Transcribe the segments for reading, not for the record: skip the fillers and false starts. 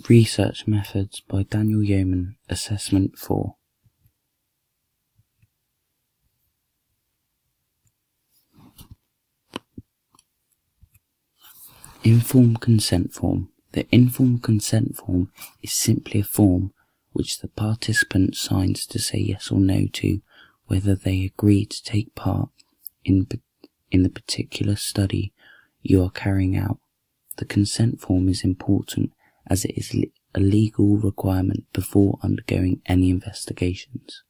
Research Methods by Daniel Yeoman, Assessment 4. Informed Consent Form. The informed consent form is simply a form which the participant signs to say yes or no to whether they agree to take part in the particular study you are carrying out. The consent form is important as it is a legal requirement before undergoing any investigations.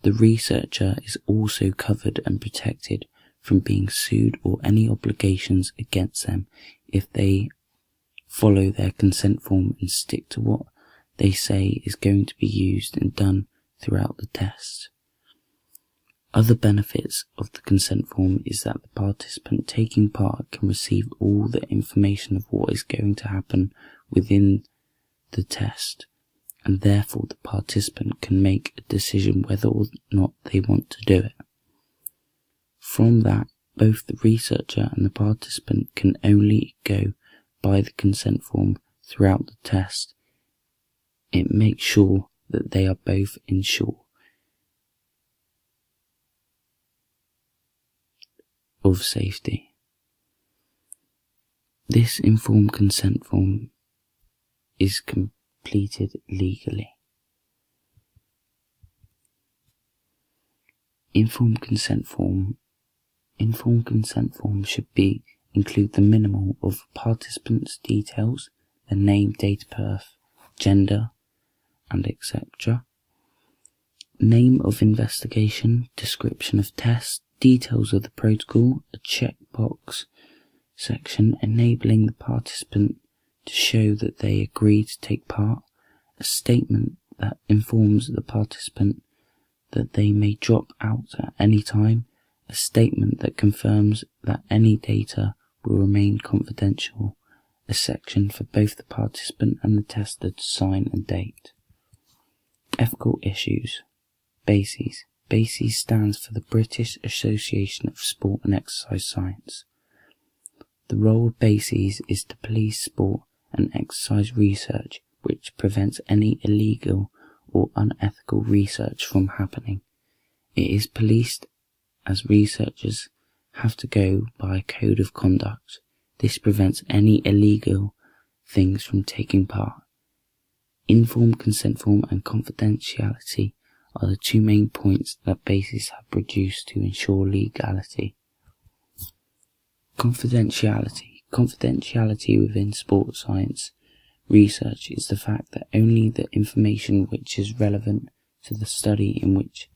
The researcher is also covered and protected from being sued or any obligations against them if they follow their consent form and stick to what they say is going to be used and done throughout the test. Other benefits of the consent form is that the participant taking part can receive all the information of what is going to happen within the test, and therefore the participant can make a decision whether or not they want to do it. From that, both the researcher and the participant can only go by the consent form throughout the test. It makes sure that they are both ensured of safety. This informed consent form is completed legally. Informed consent form should include the minimal of participants' details, their name, date of birth, gender, and etc. Name of investigation, description of test, details of the protocol, a checkbox section enabling the participant to show that they agree to take part, a statement that informs the participant that they may drop out at any time, a statement that confirms that any data will remain confidential, a section for both the participant and the tester to sign and date. Ethical issues. BASES. BASES stands for the British Association of Sport and Exercise Science. The role of BASES is to police sport and exercise research which prevents any illegal or unethical research from happening. It is policed as researchers have to go by a code of conduct. This prevents any illegal things from taking part. Informed consent form and confidentiality are the two main points that BASES have produced to ensure legality. Confidentiality. Confidentiality within sports science research is the fact that only the information which is relevant to the study in which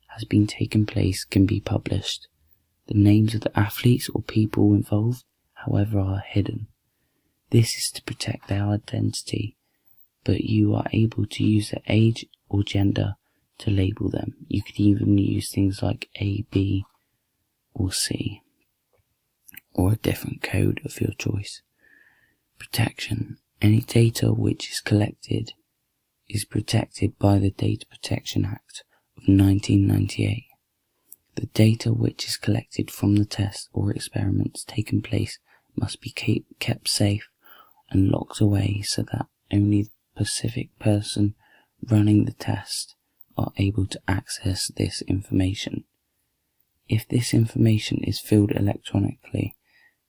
has been taken place can be published. The names of the athletes or people involved, however, are hidden. This is to protect their identity, but you are able to use their age or gender to label them. You could even use things like A, B, or C, or a different code of your choice. Protection. Any data which is collected is protected by the Data Protection Act of 1998. The data which is collected from the test or experiments taking place must be kept safe and locked away so that only the specific person running the test are able to access this information. If this information is filled electronically,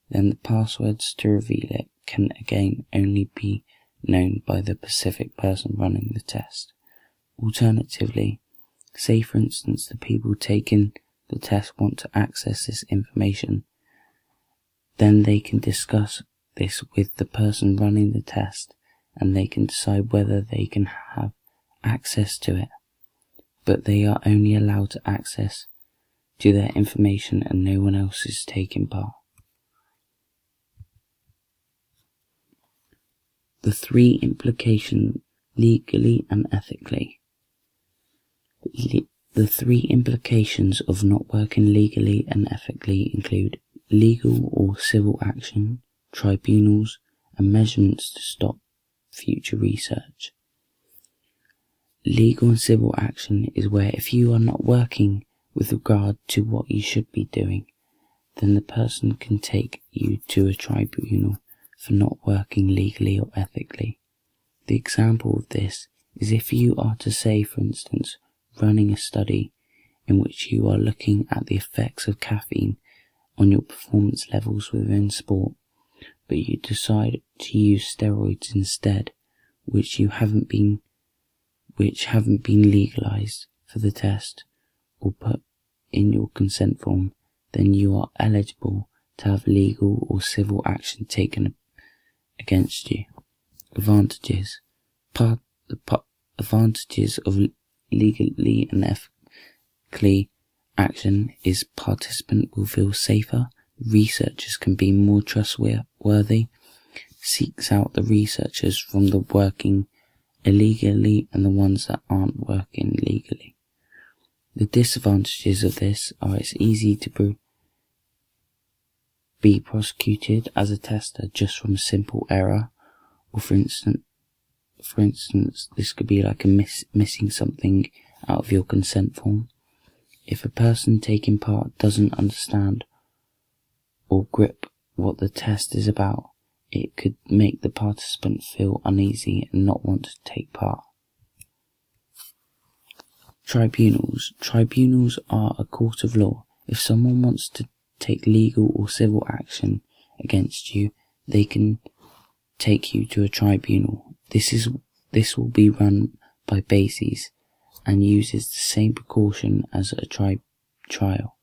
then the passwords to reveal it can again only be known by the specific person running the test. Alternatively, say for instance the people taking the test want to access this information, then they can discuss this with the person running the test and they can decide whether they can have access to it, but they are only allowed to access to their information and no one else is taking part. The three implications legally and ethically. The three implications of not working legally and ethically include legal or civil action, tribunals, and measurements to stop future research. Legal and civil action is where if you are not working with regard to what you should be doing, then the person can take you to a tribunal for not working legally or ethically. The example of this is if you are to say, for instance, running a study in which you are looking at the effects of caffeine on your performance levels within sport, but you decide to use steroids instead, which haven't been legalized for the test or put in your consent form, then you are eligible to have legal or civil action taken against you. Advantages. The advantages of legally and ethically action is participant will feel safer, researchers can be more trustworthy, seeks out the researchers from the working illegally and the ones that aren't working legally. The disadvantages of this are it's easy to be prosecuted as a tester just from a simple error, or for instance, this could be like missing something out of your consent form. If a person taking part doesn't understand or grip what the test is about, it could make the participant feel uneasy and not want to take part. Tribunals. Tribunals are a court of law. If someone wants to take legal or civil action against you, they can take you to a tribunal. This will be run by BASES and uses the same precaution as a trial.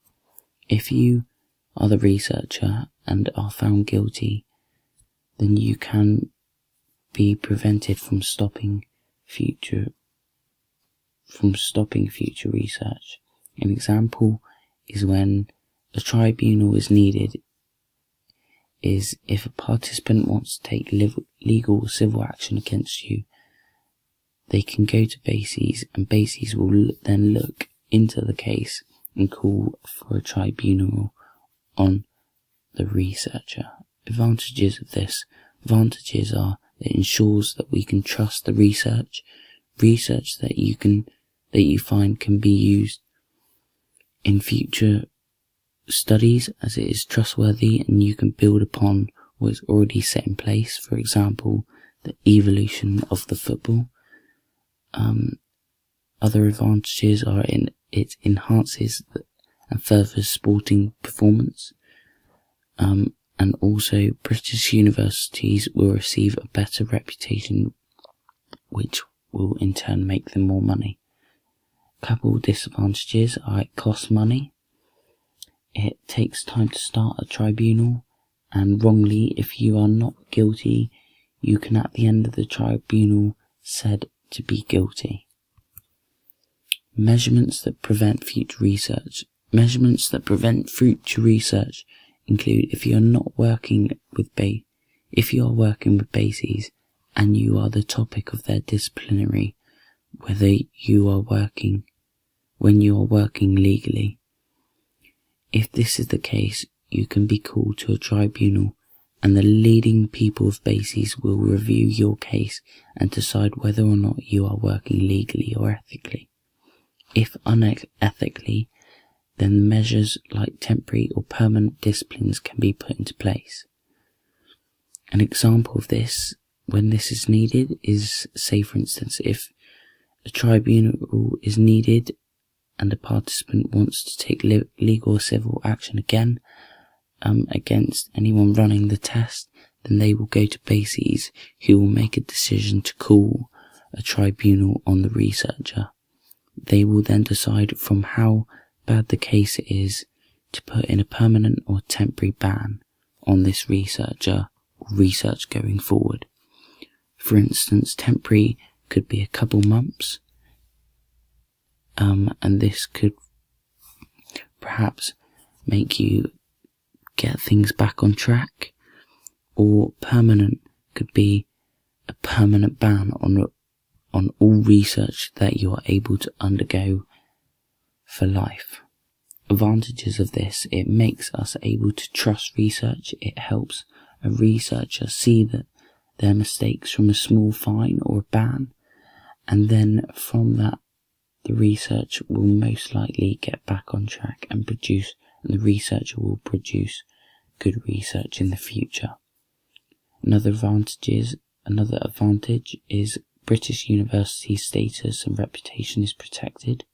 If you are the researcher and are found guilty, then you can be prevented from stopping future research. An example is when a tribunal is needed is if a participant wants to take legal or civil action against you, they can go to BASES and BASES will then look into the case and call for a tribunal on the researcher. Advantages of this. Advantages are that it ensures that we can trust the research that you find can be used in future studies, as it is trustworthy and you can build upon what is already set in place. For example, the evolution of the football. Other advantages are it enhances and furthers sporting performance. And also British universities will receive a better reputation, which will in turn make them more money. Couple disadvantages are it costs money, it takes time to start a tribunal, and wrongly, if you are not guilty, you can at the end of the tribunal said to be guilty. Measurements that prevent future research. Measurements that prevent future research include if you are working with BASES and you are the topic of their disciplinary, when you are working legally. If this is the case, you can be called to a tribunal and the leading people of BASES will review your case and decide whether or not you are working legally or ethically. If unethically, then measures like temporary or permanent disciplines can be put into place. An example of this, when this is needed, is, say for instance, if a tribunal is needed and a participant wants to take legal or civil action again against anyone running the test, then they will go to BASES, who will make a decision to call a tribunal on the researcher. They will then decide from how bad the case is to put in a permanent or temporary ban on this researcher or research going forward. For instance, temporary could be a couple months, and this could perhaps make you get things back on track, or permanent could be a permanent ban on all research that you are able to undergo for life. Advantages of this: it makes us able to trust research. It helps a researcher see that their mistakes from a small fine or a ban, and then from that the research will most likely get back on track and the researcher will produce good research in the future. Another advantage Another advantage is British university status and reputation is protected.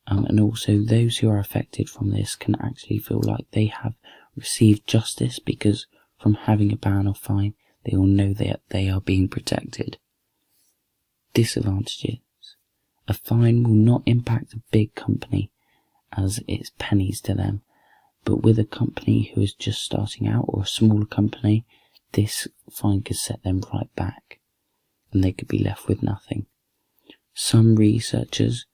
And also those who are affected from this can actually feel like they have received justice, because from having a ban or fine, they will know that they are being protected. Disadvantages. A fine will not impact a big company, as it's pennies to them, but with a company who is just starting out or a smaller company, this fine could set them right back, and they could be left with nothing. Some researchers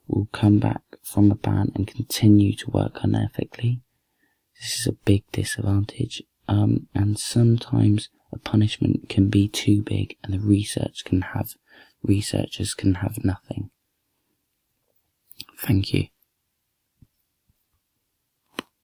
will come back from a ban and continue to work unethically. This is a big disadvantage, and sometimes a punishment can be too big and the researchers can have nothing. Thank you.